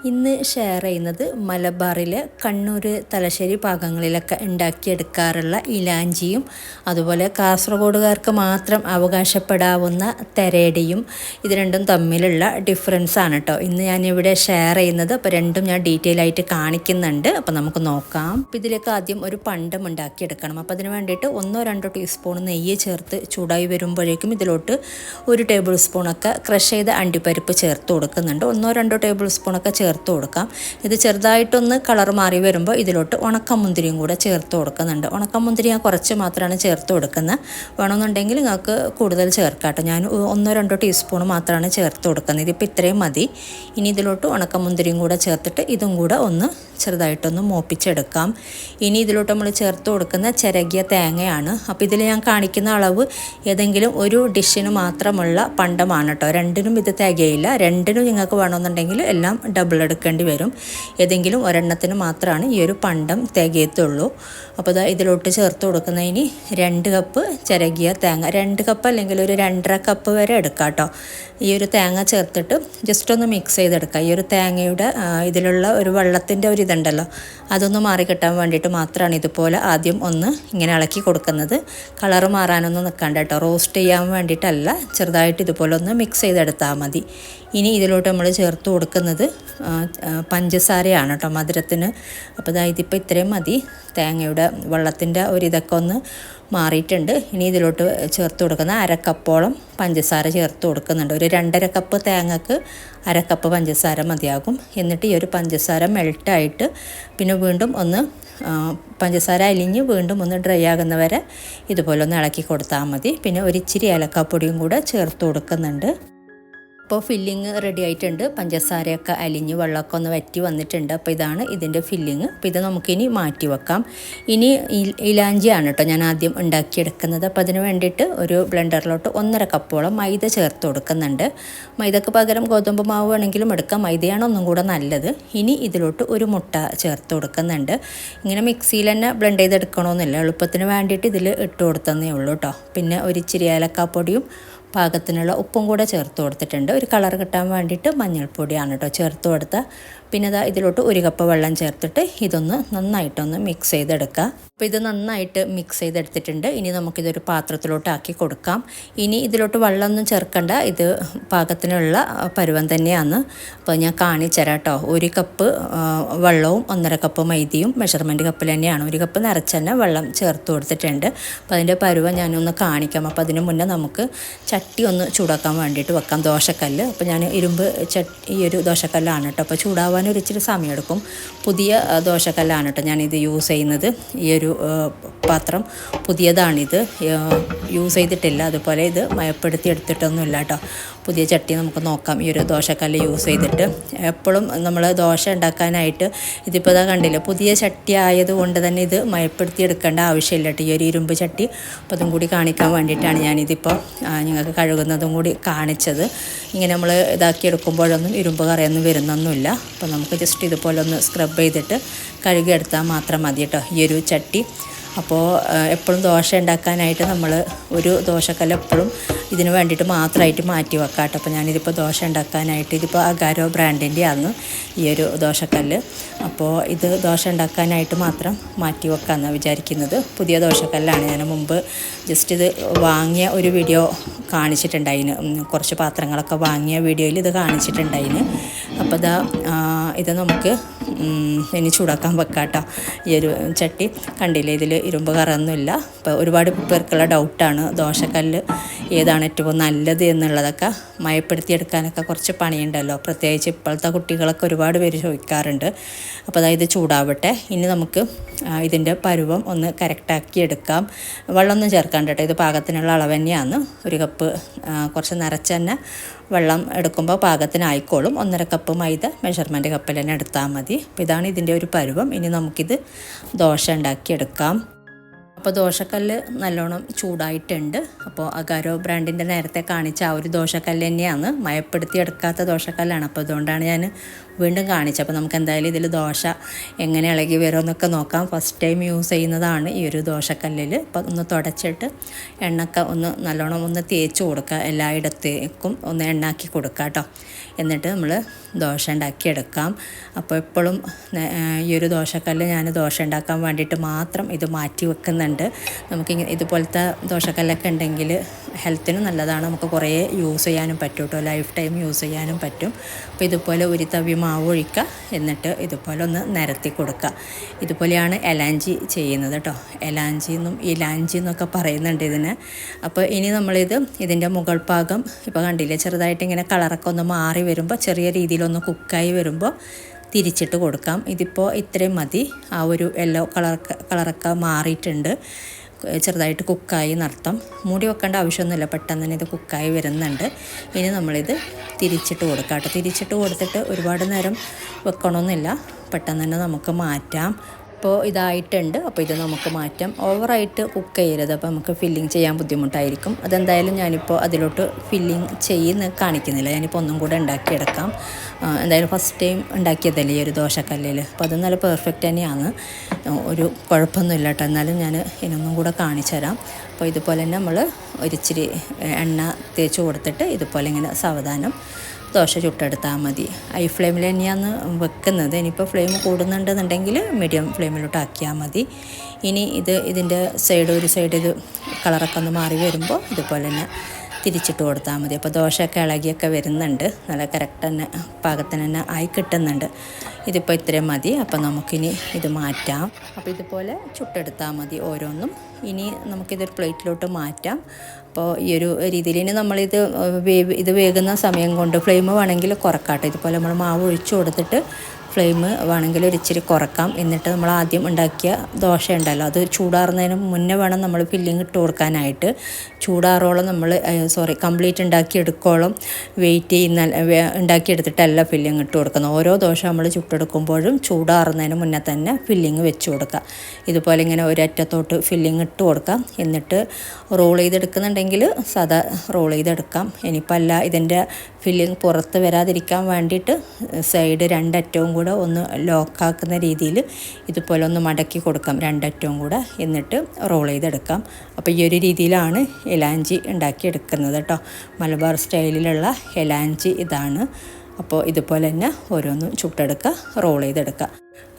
ഇന്ന് ഷെയർ ചെയ്യുന്നത് മലബാറിലെ കണ്ണൂർ തലശ്ശേരി ഭാഗങ്ങളിലൊക്കെ ഉണ്ടാക്കിയെടുക്കാറുള്ള ഇലാഞ്ചിയും അതുപോലെ കാസർഗോഡുകാർക്ക് മാത്രം അവകാശപ്പെടാവുന്ന തെരേടിയും ഇത് രണ്ടും തമ്മിലുള്ള ഡിഫറൻസ് ആണ് കേട്ടോ ഇന്ന് ഞാനിവിടെ ഷെയർ ചെയ്യുന്നത്. അപ്പോൾ രണ്ടും ഞാൻ ഡീറ്റെയിൽ ആയിട്ട് കാണിക്കുന്നുണ്ട്. അപ്പോൾ നമുക്ക് നോക്കാം. അപ്പോൾ ഇതിലേക്ക് ആദ്യം ഒരു പണ്ടം ഉണ്ടാക്കിയെടുക്കണം. അപ്പോൾ അതിന് വേണ്ടിയിട്ട് 1-2 ടീസ്പൂൺ നെയ്യ് ചേർത്ത് ചൂടായി വരുമ്പോഴേക്കും ഇതിലോട്ട് 1 ടേബിൾ സ്പൂണൊക്കെ ക്രഷ് ചെയ്ത അണ്ടിപ്പരിപ്പ് ചേർത്ത് കൊടുക്കുന്നുണ്ട്. 1-2 ടേബിൾ സ്പൂണൊക്കെ ചേർത്ത് കൊടുക്കാം. ഇത് ചെറുതായിട്ടൊന്ന് കളർ മാറി വരുമ്പോൾ ഇതിലോട്ട് ഉണക്കമുന്തിരിയും കൂടെ ചേർത്ത് കൊടുക്കുന്നുണ്ട്. ഉണക്കമുന്തിരി ഞാൻ കുറച്ച് മാത്രമാണ് ചേർത്ത് കൊടുക്കുന്നത്. വേണമെന്നുണ്ടെങ്കിൽ നിങ്ങൾക്ക് കൂടുതൽ ചേർക്കാട്ടോ. ഞാൻ 1-2 ടീസ്പൂൺ മാത്രമാണ് ചേർത്ത് കൊടുക്കുന്നത്. ഇതിപ്പോൾ ഇത്രയും മതി. ഇനി ഇതിലോട്ട് ഉണക്കമുന്തിരിയും കൂടെ ചേർത്തിട്ട് ഇതും കൂടെ ഒന്ന് ചെറുതായിട്ടൊന്ന് മോപ്പിച്ചെടുക്കാം. ഇനി ഇതിലോട്ട് നമ്മൾ ചേർത്ത് കൊടുക്കുന്ന ചിരകിയ തേങ്ങയാണ്. അപ്പോൾ ഇതിൽ ഞാൻ കാണിക്കുന്ന അളവ് ഏതെങ്കിലും ഒരു ഡിഷിന് മാത്രമുള്ള പണ്ടമാണ് കേട്ടോ. രണ്ടിനും ഇത് തികയില്ല. രണ്ടിനും നിങ്ങൾക്ക് വേണമെന്നുണ്ടെങ്കിൽ എല്ലാം ഡബിൾ എടുക്കേണ്ടി വരും. ഏതെങ്കിലും ഒരെണ്ണത്തിന് മാത്രമാണ് ഈ ഒരു പണ്ടം തികയത്തുള്ളൂ. അപ്പോൾ ഇതിലോട്ട് ചേർത്ത് കൊടുക്കുന്നതിന് 2 കപ്പ് ചിരകിയ തേങ്ങ, 2 കപ്പ് അല്ലെങ്കിൽ ഒരു 2.5 കപ്പ് വരെ എടുക്കാം കേട്ടോ. ഈ ഒരു തേങ്ങ ചേർത്തിട്ട് ജസ്റ്റ് ഒന്ന് മിക്സ് ചെയ്തെടുക്കുക. ഈ ഒരു തേങ്ങയുടെ ഇതിലുള്ള ഒരു വെള്ളത്തിൻ്റെ ഒരു ഇതുണ്ടല്ലോ, അതൊന്ന് മാറി കിട്ടാൻ വേണ്ടിയിട്ട് മാത്രമാണ് ഇതുപോലെ ആദ്യം ഒന്ന് ഇങ്ങനെ ഇളക്കി കൊടുക്കുന്നത്. കളറ് മാറാനൊന്നും നിൽക്കണ്ട കേട്ടോ. റോസ്റ്റ് ചെയ്യാൻ വേണ്ടിയിട്ടല്ല, ചെറുതായിട്ട് ഇതുപോലെ ഒന്ന് മിക്സ് ചെയ്തെടുത്താൽ മതി. ഇനി ഇതിലോട്ട് നമ്മൾ ചേർത്ത് കൊടുക്കുന്നത് പഞ്ചസാരയാണ് കേട്ടോ, മധുരത്തിന്. അപ്പോൾ ഇതിപ്പോൾ ഇത്രയും മതി. തേങ്ങയുടെ വെള്ളത്തിൻ്റെ ഒരിതൊക്കെ ഒന്ന് മാറിയിട്ടുണ്ട്. ഇനി ഇതിലോട്ട് ചേർത്ത് കൊടുക്കുന്ന 1/2 കപ്പോളം പഞ്ചസാര ചേർത്ത് കൊടുക്കുന്നുണ്ട്. ഒരു 2.5 കപ്പ് തേങ്ങക്ക് 1/2 കപ്പ് പഞ്ചസാര മതിയാകും. എന്നിട്ട് ഈ ഒരു പഞ്ചസാര മെൽട്ടായിട്ട് പിന്നെ വീണ്ടും ഒന്ന് പഞ്ചസാര അലിഞ്ഞ് വീണ്ടും ഒന്ന് ഡ്രൈ ആകുന്നവരെ ഇതുപോലെ ഒന്ന് ഇളക്കി കൊടുത്താൽ മതി. പിന്നെ ഒരു ഇച്ചിരി ഏലക്കാപ്പൊടിയും കൂടെ ചേർത്ത് കൊടുക്കുന്നുണ്ട്. അപ്പോൾ ഫില്ലിങ് റെഡി ആയിട്ടുണ്ട്. പഞ്ചസാരയൊക്കെ അലിഞ്ഞ് വെള്ളമൊക്കെ ഒന്ന് വറ്റി വന്നിട്ടുണ്ട്. അപ്പോൾ ഇതാണ് ഇതിൻ്റെ ഫില്ലിങ്. അപ്പോൾ ഇത് നമുക്കിനി മാറ്റി വെക്കാം. ഇനി ഇലാഞ്ചിയാണ് കേട്ടോ ഞാൻ ആദ്യം ഉണ്ടാക്കിയെടുക്കുന്നത്. അപ്പോൾ അതിന് വേണ്ടിയിട്ട് ഒരു ബ്ലെൻഡറിലോട്ട് 1.5 കപ്പോളം മൈദ ചേർത്ത് കൊടുക്കുന്നുണ്ട്. മൈദക്ക് പകരം ഗോതമ്പ് മാവ് വേണമെങ്കിലും എടുക്കാം. മൈദയാണ് ഒന്നും കൂടെ നല്ലത്. ഇനി ഇതിലോട്ട് ഒരു മുട്ട ചേർത്ത് കൊടുക്കുന്നുണ്ട്. ഇങ്ങനെ മിക്സിയിൽ തന്നെ ബ്ലെൻഡ് ചെയ്തെടുക്കണമെന്നില്ല, എളുപ്പത്തിന് വേണ്ടിയിട്ട് ഇതിൽ ഇട്ട് കൊടുത്തതേ ഉള്ളൂ കേട്ടോ. പിന്നെ ഒരു ഇച്ചിരി ഏലക്കാപ്പൊടിയും പാകത്തിനുള്ള ഉപ്പും കൂടെ ചേർത്ത് കൊടുത്തിട്ടുണ്ട്. ഒരു കളർ കിട്ടാൻ വേണ്ടിയിട്ട് മഞ്ഞൾപ്പൊടിയാണ് കേട്ടോ ചേർത്ത് കൊടുത്താൽ. പിന്നെ ഇതിലോട്ട് 1 കപ്പ് വെള്ളം ചേർത്തിട്ട് ഇതൊന്ന് നന്നായിട്ടൊന്ന് മിക്സ് ചെയ്തെടുക്കുക. അപ്പോൾ ഇത് നന്നായിട്ട് മിക്സ് ചെയ്തെടുത്തിട്ടുണ്ട്. ഇനി നമുക്കിതൊരു പാത്രത്തിലോട്ട് ആക്കി കൊടുക്കാം. ഇനി ഇതിലോട്ട് വെള്ളമൊന്നും ചേർക്കണ്ട, ഇത് പാകത്തിനുള്ള പരുവം തന്നെയാണ്. അപ്പോൾ ഞാൻ കാണിച്ചുതരാം കേട്ടോ. 1 കപ്പ് വെള്ളവും 1.5 കപ്പ് മൈദയും മെഷർമെൻറ്റ് കപ്പിൽ തന്നെയാണ്. 1 കപ്പ് നിറച്ച് തന്നെ വെള്ളം ചേർത്ത് കൊടുത്തിട്ടുണ്ട്. അപ്പോൾ അതിൻ്റെ പരുവം ഞാനൊന്ന് കാണിക്കാം. അപ്പോൾ അതിന് മുന്നേ നമുക്ക് ചട്ടി ഒന്ന് ചൂടാക്കാൻ വേണ്ടിയിട്ട് വെക്കാം, ദോശക്കല്ല്. അപ്പോൾ ഞാൻ ഇരുമ്പ് ഈ ഒരു ദോശക്കല്ലാണ് കേട്ടോ. അപ്പോൾ ചൂടാവാൻ ഒരു ഇച്ചിരി സമയമെടുക്കും. പുതിയ ദോശക്കല്ലാണ് കേട്ടോ ഞാനിത് യൂസ് ചെയ്യുന്നത്. ഈ ഒരു പാത്രം പുതിയതാണിത്, യൂസ് ചെയ്തിട്ടില്ല. അതുപോലെ ഇത് മയപ്പെടുത്തി എടുത്തിട്ടൊന്നുമില്ല കേട്ടോ. പുതിയ ചട്ടി നമുക്ക് നോക്കാം. ഈ ഒരു ദോശക്കല്ല് യൂസ് ചെയ്തിട്ട് എപ്പോഴും നമ്മൾ ദോശ ഉണ്ടാക്കാനായിട്ട് ഇതിപ്പോൾ കണ്ടില്ല, പുതിയ ചട്ടി ആയതുകൊണ്ട് തന്നെ ഇത് മയപ്പെടുത്തി എടുക്കേണ്ട ആവശ്യമില്ല കേട്ടോ, ഈ ഒരു ഇരുമ്പ് ചട്ടി. അപ്പോൾ അതും കൂടി കാണിക്കാൻ വേണ്ടിയിട്ടാണ് ഞാനിതിപ്പോൾ നിങ്ങൾക്ക് കഴുകുന്നതും കൂടി കാണിച്ചത്. ഇങ്ങനെ നമ്മൾ ഇതാക്കി എടുക്കുമ്പോഴൊന്നും ഇരുമ്പ് കറയൊന്നും വരുന്നൊന്നുമില്ല. അപ്പോൾ നമുക്ക് ജസ്റ്റ് ഇതുപോലെ ഒന്ന് സ്ക്രബ് ചെയ്തിട്ട് കഴുകിയെടുത്താൽ മാത്രം മതി കേട്ടോ ഈ ഒരു ചട്ടി. അപ്പോൾ എപ്പോഴും ദോശ ഉണ്ടാക്കാനായിട്ട് നമ്മൾ ഒരു ദോശക്കല്ല് എപ്പോഴും ഇതിന് വേണ്ടിയിട്ട് മാത്രമായിട്ട് മാറ്റി വെക്കാം കേട്ടോ. അപ്പോൾ ഞാനിതിപ്പോൾ ദോശ ഉണ്ടാക്കാനായിട്ട് ഇതിപ്പോൾ അഗാരോ ബ്രാൻഡിൻ്റെ ആണ് ഈ ഒരു ദോശക്കല്ല്. അപ്പോൾ ഇത് ദോശ ഉണ്ടാക്കാനായിട്ട് മാത്രം മാറ്റി വെക്കാമെന്നാണ് വിചാരിക്കുന്നത്. പുതിയ ദോശക്കല്ലാണ്. ഞാൻ മുമ്പ് ജസ്റ്റ് ഇത് വാങ്ങിയ ഒരു വീഡിയോ കാണിച്ചിട്ടുണ്ടായിന്, കുറച്ച് പാത്രങ്ങളൊക്കെ വാങ്ങിയ വീഡിയോയിൽ ഇത് കാണിച്ചിട്ടുണ്ടായിന്. അപ്പോൾ ഇത് നമുക്ക് ഇനി ചൂടാക്കാൻ വെക്കാം കേട്ടോ. ഈ ഒരു ചട്ടി കണ്ടില്ലേ, ഇതിൽ ഇരുമ്പ് കറൊന്നുമില്ല. ഇപ്പോൾ ഒരുപാട് പേർക്കുള്ള ഡൗട്ടാണ് ദോശക്കല്ല് ഏതാണ് ഏറ്റവും നല്ലത് എന്നുള്ളതൊക്കെ. മയപ്പെടുത്തിയെടുക്കാനൊക്കെ കുറച്ച് പണിയുണ്ടല്ലോ, പ്രത്യേകിച്ച് ഇപ്പോഴത്തെ കുട്ടികളൊക്കെ ഒരുപാട് പേര് ചോദിക്കാറുണ്ട്. അപ്പോൾ ഇത് ചൂടാവട്ടെ. ഇനി നമുക്ക് ഇതിൻ്റെ പരുവം ഒന്ന് കറക്റ്റാക്കി എടുക്കാം. വെള്ളമൊന്നും ചേർക്കാണ്ട് കേട്ടോ, ഇത് പാകത്തിനുള്ള അളവ് തന്നെയാണ്. 1 കപ്പ് കുറച്ച് നിറച്ച് തന്നെ വെള്ളം എടുക്കുമ്പോൾ പാകത്തിനായിക്കോളും. 1.5 കപ്പ് മൈദ മെഷർമെൻറ്റ് കപ്പിൽ തന്നെ എടുത്താൽ മതി. അപ്പോൾ ഇതാണ് ഇതിൻ്റെ ഒരു പരുവം. ഇനി നമുക്കിത് ദോശ ഉണ്ടാക്കിയെടുക്കാം. അപ്പോൾ ദോശക്കല്ല് നല്ലോണം ചൂടായിട്ടുണ്ട്. അപ്പോൾ അഗാരോ ബ്രാൻഡിൻ്റെ നേരത്തെ കാണിച്ച ആ ഒരു ദോശക്കല്ല് തന്നെയാണ്, മയപ്പെടുത്തി എടുക്കാത്ത ദോശക്കല്ലാണ്. അപ്പോൾ അതുകൊണ്ടാണ് ഞാൻ വീണ്ടും കാണിച്ചപ്പോൾ നമുക്ക് എന്തായാലും ഇതിൽ ദോശ എങ്ങനെ ഇളകി വരുമെന്നൊക്കെ നോക്കാം. ഫസ്റ്റ് ടൈം യൂസ് ചെയ്യുന്നതാണ് ഈ ഒരു ദോശക്കല്ലിൽ. അപ്പം ഒന്ന് തുടച്ചിട്ട് എണ്ണക്ക ഒന്ന് നല്ലോണം ഒന്ന് തേച്ച് കൊടുക്കുക, എല്ലായിടത്തേക്കും ഒന്ന് എണ്ണാക്കി കൊടുക്കുക കേട്ടോ. എന്നിട്ട് നമ്മൾ ദോശ ഉണ്ടാക്കിയെടുക്കാം. അപ്പോൾ എപ്പോഴും ഈ ഒരു ദോശക്കല്ല് ഞാൻ ദോശ ഉണ്ടാക്കാൻ വേണ്ടിയിട്ട് മാത്രം ഇത് മാറ്റി വെക്കുന്നുണ്ട്. നമുക്കിങ്ങനെ ഇതുപോലത്തെ ദോശക്കല്ലൊക്കെ ഉണ്ടെങ്കിൽ ഹെൽത്തിന് നല്ലതാണ്, നമുക്ക് കുറേ യൂസ് ചെയ്യാനും പറ്റും കേട്ടോ, ലൈഫ് ടൈം യൂസ് ചെയ്യാനും പറ്റും. അപ്പോൾ ഇതുപോലെ ഒരു തവി മാവ് ഒഴിക്കുക, എന്നിട്ട് ഇതുപോലെ ഒന്ന് നിരത്തി കൊടുക്കുക. ഇതുപോലെയാണ് എലാഞ്ചി ചെയ്യുന്നത് കേട്ടോ. എലാഞ്ചി എന്നും ഇലാഞ്ചി എന്നൊക്കെ പറയുന്നുണ്ട് ഇതിന്. അപ്പോൾ ഇനി ഇതിൻ്റെ മുകൾ ഭാഗം ഇപ്പോൾ കണ്ടില്ലേ, ചെറുതായിട്ട് ഇങ്ങനെ കളറൊക്കെ ഒന്ന് മാറി വരുമ്പോൾ, ചെറിയ രീതിയിലൊന്ന് കുക്കായി വരുമ്പോൾ തിരിച്ചിട്ട് കൊടുക്കാം. ഇതിപ്പോൾ ഇത്രയും മതി. ആ ഒരു യെല്ലോ കളറൊക്കെ മാറിയിട്ടുണ്ട്, ചെറുതായിട്ട് കുക്കായി നർത്തം. മൂടി വെക്കേണ്ട ആവശ്യമൊന്നുമില്ല, പെട്ടെന്ന് തന്നെ ഇത് കുക്കായി വരുന്നുണ്ട്. ഇനി നമ്മളിത് തിരിച്ചിട്ട് കൊടുക്കാം കേട്ടോ. തിരിച്ചിട്ട് കൊടുത്തിട്ട് ഒരുപാട് നേരം വെക്കണമെന്നില്ല, പെട്ടെന്ന് തന്നെ നമുക്ക് മാറ്റാം. ഇപ്പോൾ ഇതായിട്ടുണ്ട്, അപ്പോൾ ഇത് നമുക്ക് മാറ്റാം. ഓവറായിട്ട് കുക്ക് ചെയ്യരുത്, അപ്പോൾ നമുക്ക് ഫില്ലിങ് ചെയ്യാൻ ബുദ്ധിമുട്ടായിരിക്കും. അതെന്തായാലും ഞാനിപ്പോൾ അതിലോട്ട് ഫില്ലിങ് കാണിക്കുന്നില്ല, ഞാനിപ്പോൾ ഒന്നും കൂടെ ഉണ്ടാക്കിയെടുക്കാം. എന്തായാലും ഫസ്റ്റ് ടൈം ഉണ്ടാക്കിയതല്ലേ ഈ ഒരു ദോശക്കല്ലിൽ, അപ്പോൾ അത് നല്ല പെർഫെക്റ്റ് തന്നെയാണ്, ഒരു കുഴപ്പമൊന്നുമില്ല കേട്ടോ. എന്നാലും ഞാൻ ഇതിനൊന്നും കൂടെ കാണിച്ചു തരാം. അപ്പോൾ ഇതുപോലെ തന്നെ നമ്മൾ ഒരിച്ചിരി എണ്ണ തേച്ച് കൊടുത്തിട്ട് ഇതുപോലെ ഇങ്ങനെ സാവധാനം ദോശ ചുട്ടെടുത്താൽ മതി. ഹൈ ഫ്ലെയിമിൽ തന്നെയാണ് വെക്കുന്നത്. ഇനിയിപ്പോൾ ഫ്ലെയിം കൂടുന്നുണ്ടെന്നുണ്ടെങ്കിൽ മീഡിയം ഫ്ലെയിമിലോട്ട് ആക്കിയാൽ മതി. ഇനി ഇതിൻ്റെ ഒരു സൈഡ് ഇത് കളറൊക്കെ ഒന്ന് മാറി വരുമ്പോൾ ഇതുപോലെ തന്നെ തിരിച്ചിട്ട് കൊടുത്താൽ മതി. അപ്പോൾ ദോശയൊക്കെ ഇളകിയൊക്കെ വരുന്നുണ്ട്, നല്ല കറക്റ്റ് തന്നെ പാകത്തിന് തന്നെ ആയി കിട്ടുന്നുണ്ട്. ഇതിപ്പോൾ ഇത്രയും മതി. അപ്പോൾ നമുക്കിനി ഇത് മാറ്റാം. അപ്പോൾ ഇതുപോലെ ചുട്ടെടുത്താൽ മതി ഓരോന്നും. ഇനി നമുക്കിതൊരു പ്ലേറ്റിലോട്ട് മാറ്റാം. അപ്പോൾ ഈ ഒരു രീതിയിൽ ഇനി ഇത് വേകുന്ന സമയം കൊണ്ട് ഫ്ലെയിം വേണമെങ്കിൽ കുറക്കാട്ടോ. ഇതുപോലെ നമ്മൾ മാവ് ഒഴിച്ചു കൊടുത്തിട്ട് ഫ്ലെയിം വേണമെങ്കിൽ ഒരിച്ചിരി കുറക്കാം. എന്നിട്ട് നമ്മൾ ആദ്യം ഉണ്ടാക്കിയ ദോശ ഉണ്ടല്ലോ, അത് ചൂടാറുന്നതിന് മുന്നേ വേണം നമ്മൾ ഫില്ലിങ് ഇട്ട് കൊടുക്കാനായിട്ട്. ചൂടാറോളം കംപ്ലീറ്റ് ഉണ്ടാക്കിയെടുക്കോളം വെയിറ്റ് ഉണ്ടാക്കിയെടുത്തിട്ടല്ല ഫില്ലിങ് ഇട്ട് കൊടുക്കുന്നത്. ഓരോ ദോശ നമ്മൾ ചുട്ടെടുക്കുമ്പോഴും ചൂടാറുന്നതിന് മുന്നേ തന്നെ ഫില്ലിങ് വെച്ച് കൊടുക്കുക. ഇതുപോലെ ഇങ്ങനെ ഒരറ്റത്തോട്ട് ഫില്ലിങ് ഇട്ട് കൊടുക്കാം. എന്നിട്ട് റോൾ ചെയ്തെടുക്കുന്നുണ്ടെങ്കിൽ സാധാ റോൾ ചെയ്തെടുക്കാം. ഇനിയിപ്പോൾ അല്ല, ഇതിൻ്റെ ഫില്ലിങ് പുറത്ത് വരാതിരിക്കാൻ വേണ്ടിയിട്ട് സൈഡ് രണ്ടറ്റവും കൂടെ ഒന്ന് ലോക്കാക്കുന്ന രീതിയിൽ ഇതുപോലെ ഒന്ന് മടക്കി കൊടുക്കാം, രണ്ടറ്റവും കൂടെ. എന്നിട്ട് റോൾ ചെയ്തെടുക്കാം. അപ്പോൾ ഈ ഒരു രീതിയിലാണ് എലാഞ്ചി ഉണ്ടാക്കിയെടുക്കുന്നത് കേട്ടോ. മലബാർ സ്റ്റൈലിലുള്ള എലാഞ്ചി ഇതാണ്. അപ്പോൾ ഇതുപോലെ തന്നെ ഓരോന്നും ചുട്ടെടുക്കുക, റോൾ ചെയ്തെടുക്കുക.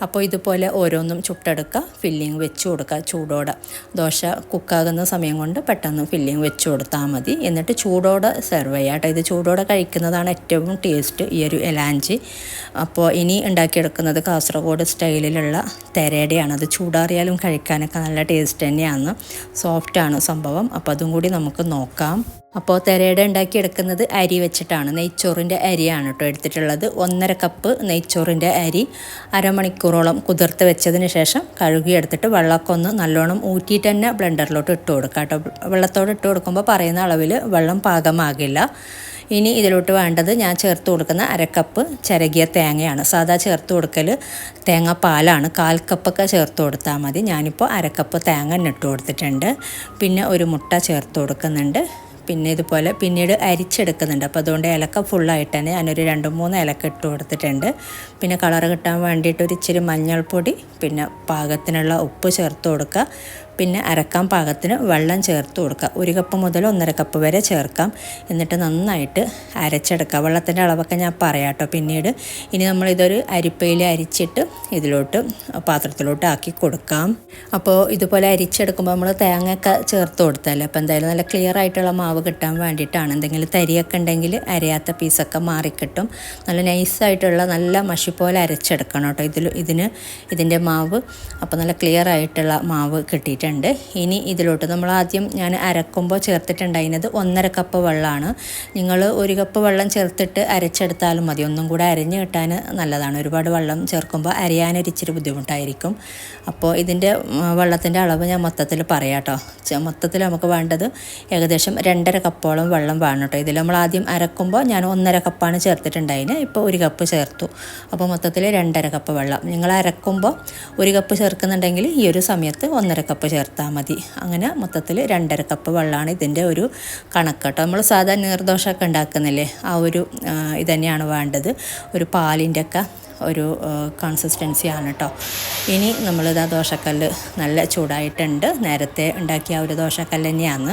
അപ്പോൾ ഇതുപോലെ ഓരോന്നും ചുട്ടെടുക്കുക, ഫില്ലിങ് വെച്ച് കൊടുക്കുക ചൂടോടെ. ദോശ കുക്കാകുന്ന സമയം കൊണ്ട് പെട്ടെന്ന് ഫില്ലിങ് വെച്ച് കൊടുത്താൽ മതി. എന്നിട്ട് ചൂടോടെ സെർവ് ചെയ്യുക കേട്ടോ. ഇത് ചൂടോടെ കഴിക്കുന്നതാണ് ഏറ്റവും ടേസ്റ്റ് ഈ ഒരു എലാഞ്ചി. അപ്പോൾ ഇനി ഉണ്ടാക്കിയെടുക്കുന്നത് കാസർഗോഡ് സ്റ്റൈലിലുള്ള തെരയുടെയാണ്. അത് ചൂടാറിയാലും കഴിക്കാനൊക്കെ നല്ല ടേസ്റ്റ് തന്നെയാണ്, സോഫ്റ്റാണ് സംഭവം. അപ്പോൾ അതും കൂടി നമുക്ക് നോക്കാം. അപ്പോൾ തെരയുടെ ഉണ്ടാക്കിയെടുക്കുന്നത് അരി വെച്ചിട്ടാണ്, നെയ്ച്ചോറിൻ്റെ അരിയാണ് കേട്ടോ എടുത്തിട്ടുള്ളത്. 1.5 കപ്പ് നെയ്ച്ചോറിൻ്റെ അരി അരമണിക്കൂറോളം കുതിർത്ത് വെച്ചതിന് ശേഷം കഴുകിയെടുത്തിട്ട് വെള്ളമൊക്കെ ഒന്ന് നല്ലോണം ഊറ്റിയിട്ട് തന്നെ ബ്ലെൻഡറിലോട്ട് ഇട്ട് കൊടുക്കുക കേട്ടോ. വെള്ളത്തോട് ഇട്ട് കൊടുക്കുമ്പോൾ പറയുന്ന അളവിൽ വെള്ളം പാകമാകില്ല. ഇനി ഇതിലോട്ട് വേണ്ടത് ഞാൻ ചേർത്ത് കൊടുക്കുന്ന 1/2 കപ്പ് ചിരകിയ തേങ്ങയാണ്. സാധാ ചേർത്ത് കൊടുക്കൽ തേങ്ങാപ്പാലാണ്, 1/4 കപ്പൊക്കെ ചേർത്ത് കൊടുത്താൽ മതി. ഞാനിപ്പോൾ 1/2 കപ്പ് തേങ്ങ ഇട്ട് കൊടുത്തിട്ടുണ്ട്. പിന്നെ ഒരു മുട്ട ചേർത്ത് കൊടുക്കുന്നുണ്ട്. പിന്നെ ഇതുപോലെ പിന്നീട് അരിച്ചെടുക്കുന്നുണ്ട്. അപ്പോൾ അതുകൊണ്ട് ഏലക്ക ഫുള്ളായിട്ട് തന്നെ ഞാനൊരു 2-3 ഏലക്ക ഇട്ട് കൊടുത്തിട്ടുണ്ട്. പിന്നെ കളറ് കിട്ടാൻ വേണ്ടിയിട്ട് ഒരു ഇച്ചിരി മഞ്ഞൾപ്പൊടി, പിന്നെ പാകത്തിനുള്ള ഉപ്പ് ചേർത്ത് കൊടുക്കുക. പിന്നെ അരക്കാൻ പാകത്തിന് വെള്ളം ചേർത്ത് കൊടുക്കുക. 1 കപ്പ് മുതൽ 1.5 കപ്പ് വരെ ചേർക്കാം. എന്നിട്ട് നന്നായിട്ട് അരച്ചെടുക്കുക. വെള്ളത്തിൻ്റെ അളവൊക്കെ ഞാൻ പറയാം കേട്ടോ പിന്നീട്. ഇനി നമ്മളിതൊരു അരിപ്പയിൽ അരിച്ചിട്ട് ഇതിലോട്ട് പാത്രത്തിലോട്ട് ആക്കി കൊടുക്കാം. അപ്പോൾ ഇതുപോലെ അരിച്ചെടുക്കുമ്പോൾ നമ്മൾ തേങ്ങയൊക്കെ ചേർത്ത് കൊടുത്തല്ലേ, അപ്പോൾ എന്തായാലും നല്ല ക്ലിയർ ആയിട്ടുള്ള മാവ് കിട്ടാൻ വേണ്ടിയിട്ടാണ്. എന്തെങ്കിലും തരിയൊക്കെ ഉണ്ടെങ്കിൽ അരയാത്ത പീസൊക്കെ മാറിക്കിട്ടും. നല്ല നൈസായിട്ടുള്ള നല്ല മഷി പോലെ അരച്ചെടുക്കണം കേട്ടോ ഇതിൻ്റെ മാവ്. അപ്പോൾ നല്ല ക്ലിയർ ആയിട്ടുള്ള മാവ് കിട്ടിയിട്ടുണ്ട്. ഇനി ഇതിലോട്ട് നമ്മൾ ആദ്യം ഞാൻ അരക്കുമ്പോൾ ചേർത്തിട്ടുണ്ടായിരുന്നത് 1.5 കപ്പ് വെള്ളമാണ്. നിങ്ങൾ 1 കപ്പ് വെള്ളം ചേർത്തിട്ട് അരച്ചെടുത്താലും മതി, ഒന്നും കൂടെ അരഞ്ഞ് കിട്ടാൻ നല്ലതാണ്. ഒരുപാട് വെള്ളം ചേർക്കുമ്പോൾ അരയാനൊരിച്ചിരി ബുദ്ധിമുട്ടായിരിക്കും. അപ്പോൾ ഇതിൻ്റെ വെള്ളത്തിൻ്റെ അളവ് ഞാൻ മൊത്തത്തിൽ പറയാം കേട്ടോ. മൊത്തത്തിൽ നമുക്ക് വേണ്ടത് ഏകദേശം 2.5 കപ്പോളം വെള്ളം വേണം കേട്ടോ. ഇതിൽ നമ്മൾ ആദ്യം അരക്കുമ്പോൾ ഞാൻ 1.5 കപ്പാണ് ചേർത്തിട്ടുണ്ടായിന്, ഇപ്പോൾ 1 കപ്പ് ചേർത്തു. അപ്പോൾ മൊത്തത്തിൽ 2.5 കപ്പ് വെള്ളം. നിങ്ങൾ അരക്കുമ്പോൾ 1 കപ്പ് ചേർക്കുന്നുണ്ടെങ്കിൽ ഈ ഒരു സമയത്ത് 1.5 കപ്പ് ചേർത്താൽ മതി. അങ്ങനെ മൊത്തത്തിൽ 2.5 കപ്പ് വെള്ളമാണ് ഇതിൻ്റെ ഒരു കണക്ക് കേട്ടോ. നമ്മൾ സാധാരണ നീർദോശമൊക്കെ ഉണ്ടാക്കുന്നില്ലേ, ആ ഒരു ഇതന്നെയാണ് വേണ്ടത്. ഒരു പാലിൻ്റെ ഒക്കെ ഒരു കൺസിസ്റ്റൻസിയാണ് കേട്ടോ. ഇനി നമ്മളിതാ ദോശക്കല്ല് നല്ല ചൂടായിട്ടുണ്ട്. നേരത്തെ ഉണ്ടാക്കിയ ഒരു ദോശക്കല്ല് തന്നെയാണ്.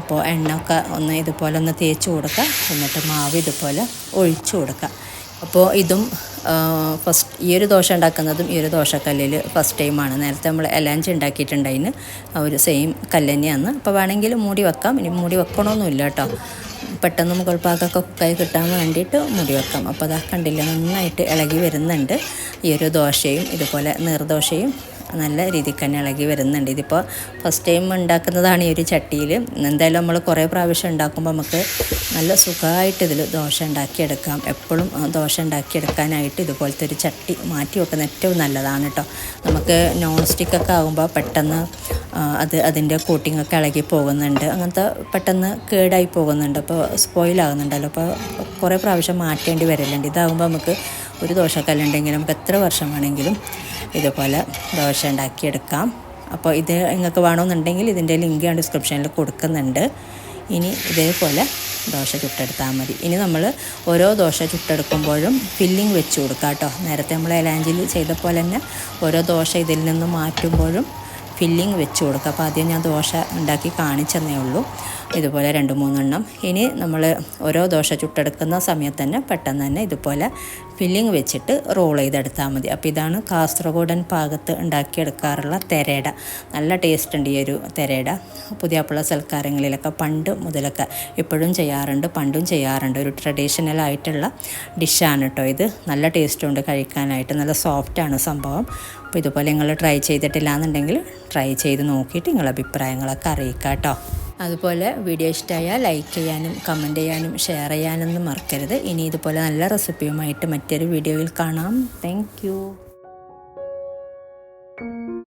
അപ്പോൾ എണ്ണയൊക്കെ ഒന്ന് ഇതുപോലെ ഒന്ന് തേച്ച് കൊടുക്കുക. എന്നിട്ട് മാവ് ഇതുപോലെ ഒഴിച്ചു കൊടുക്കുക. അപ്പോൾ ഇതും ഈ ഒരു ദോശ ഉണ്ടാക്കുന്നതും ഈ ഒരു ദോശക്കല്ലിൽ ഫസ്റ്റ് ടൈമാണ്. നേരത്തെ നമ്മൾ എലാഞ്ചി ഉണ്ടാക്കിയിട്ടുണ്ടായിന് ആ ഒരു സെയിം കല്ല് തന്നെയാണ്. അപ്പോൾ വേണമെങ്കിൽ മൂടി വെക്കാം. ഇനി മൂടി വെക്കണമെന്നില്ല കേട്ടോ. പെട്ടെന്ന് മുകൾ ഭാഗമൊക്കെ കുക്കായി കിട്ടാൻ വേണ്ടിയിട്ട് മൂടി വെക്കാം. അപ്പോൾ അതാ കണ്ടില്ല, നന്നായിട്ട് ഇളകി വരുന്നുണ്ട്. ഈ ഒരു ദോശയും ഇതുപോലെ നീർദോശയും നല്ല രീതിക്ക് തന്നെ ഇളകി വരുന്നുണ്ട്. ഇതിപ്പോൾ ഫസ്റ്റ് ടൈം ഉണ്ടാക്കുന്നതാണ് ഈ ഒരു ചട്ടിയിൽ. എന്തായാലും നമ്മൾ കുറേ പ്രാവശ്യം ഉണ്ടാക്കുമ്പോൾ നമുക്ക് നല്ല സുഖമായിട്ട് ഇതിൽ ദോശ ഉണ്ടാക്കിയെടുക്കാം. എപ്പോഴും ദോശ ഉണ്ടാക്കിയെടുക്കാനായിട്ട് ഇതുപോലത്തെ ഒരു ചട്ടി മാറ്റി വെക്കുന്ന ഏറ്റവും നല്ലതാണ് കേട്ടോ. നമുക്ക് നോൺ സ്റ്റിക്കൊക്കെ ആകുമ്പോൾ പെട്ടെന്ന് അതിൻ്റെ കോട്ടിങ്ങൊക്കെ ഇളകി പോകുന്നുണ്ട്, അങ്ങനത്തെ പെട്ടെന്ന് കേടായി പോകുന്നുണ്ട്, അപ്പോൾ സ്പോയിലാകുന്നുണ്ടല്ലോ. അപ്പോൾ കുറേ പ്രാവശ്യം മാറ്റേണ്ടി വരലുണ്ട്. ഇതാകുമ്പോൾ നമുക്ക് ഒരു ദോശക്കല്ലുണ്ടെങ്കിൽ നമുക്ക് എത്ര വർഷം വേണമെങ്കിലും ഇതുപോലെ ദോശ ഉണ്ടാക്കിയെടുക്കാം. അപ്പോൾ ഇത് നിങ്ങൾക്ക് വേണമെന്നുണ്ടെങ്കിൽ ഇതിൻ്റെ ലിങ്ക് ഞാൻ ഡിസ്ക്രിപ്ഷനിൽ കൊടുക്കുന്നുണ്ട്. ഇനി ഇതേപോലെ ദോശ ചുട്ടെടുത്താൽ മതി. ഇനി നമ്മൾ ഓരോ ദോശ ചുട്ടെടുക്കുമ്പോഴും ഫില്ലിങ് വെച്ച് കൊടുക്കാം കേട്ടോ. നേരത്തെ നമ്മൾ എലാഞ്ചിൽ ചെയ്ത പോലെ തന്നെ ഓരോ ദോശ ഇതിൽ നിന്ന് മാറ്റുമ്പോഴും ഫില്ലിങ് വെച്ച് കൊടുക്കുക. അപ്പോൾ ആദ്യം ഞാൻ ദോശ ഉണ്ടാക്കി കാണിച്ചെന്നേ ഉള്ളൂ. ഇതുപോലെ 2-3 എണ്ണം. ഇനി നമ്മൾ ഓരോ ദോശ ചുട്ടെടുക്കുന്ന സമയത്ത് തന്നെ പെട്ടെന്ന് തന്നെ ഇതുപോലെ ഫില്ലിങ് വെച്ചിട്ട് റോൾ ചെയ്തെടുത്താൽ മതി. അപ്പോൾ ഇതാണ് കാസർഗോഡൻ ഭാഗത്ത് ഉണ്ടാക്കിയെടുക്കാറുള്ള തെരേട. നല്ല ടേസ്റ്റ് ഉണ്ട് ഈ ഒരു തെരേട. പുതിയാപ്പുള്ള സൽക്കാരങ്ങളിലൊക്കെ പണ്ട് മുതലൊക്കെ ഇപ്പോഴും ചെയ്യാറുണ്ട്, പണ്ടും ചെയ്യാറുണ്ട്. ഒരു ട്രഡീഷണൽ ആയിട്ടുള്ള ഡിഷാണ് കേട്ടോ ഇത്. നല്ല ടേസ്റ്റുണ്ട് കഴിക്കാനായിട്ട്, നല്ല സോഫ്റ്റാണ് സംഭവം. അപ്പോൾ ഇതുപോലെ നിങ്ങൾ ട്രൈ ചെയ്തിട്ടില്ല എന്നുണ്ടെങ്കിൽ ട്രൈ ചെയ്ത് നോക്കിയിട്ട് നിങ്ങളുടെ അഭിപ്രായങ്ങളൊക്കെ അറിയിക്കുക കേട്ടോ. അതുപോലെ വീഡിയോ ഇഷ്ടമായാൽ ലൈക്ക് ചെയ്യാനും കമൻറ്റ് ചെയ്യാനും ഷെയർ ചെയ്യാനൊന്നും മറക്കരുത്. ഇനി ഇതുപോലെ നല്ല റെസിപ്പിയുമായിട്ട് മറ്റൊരു വീഡിയോയിൽ കാണാം. താങ്ക്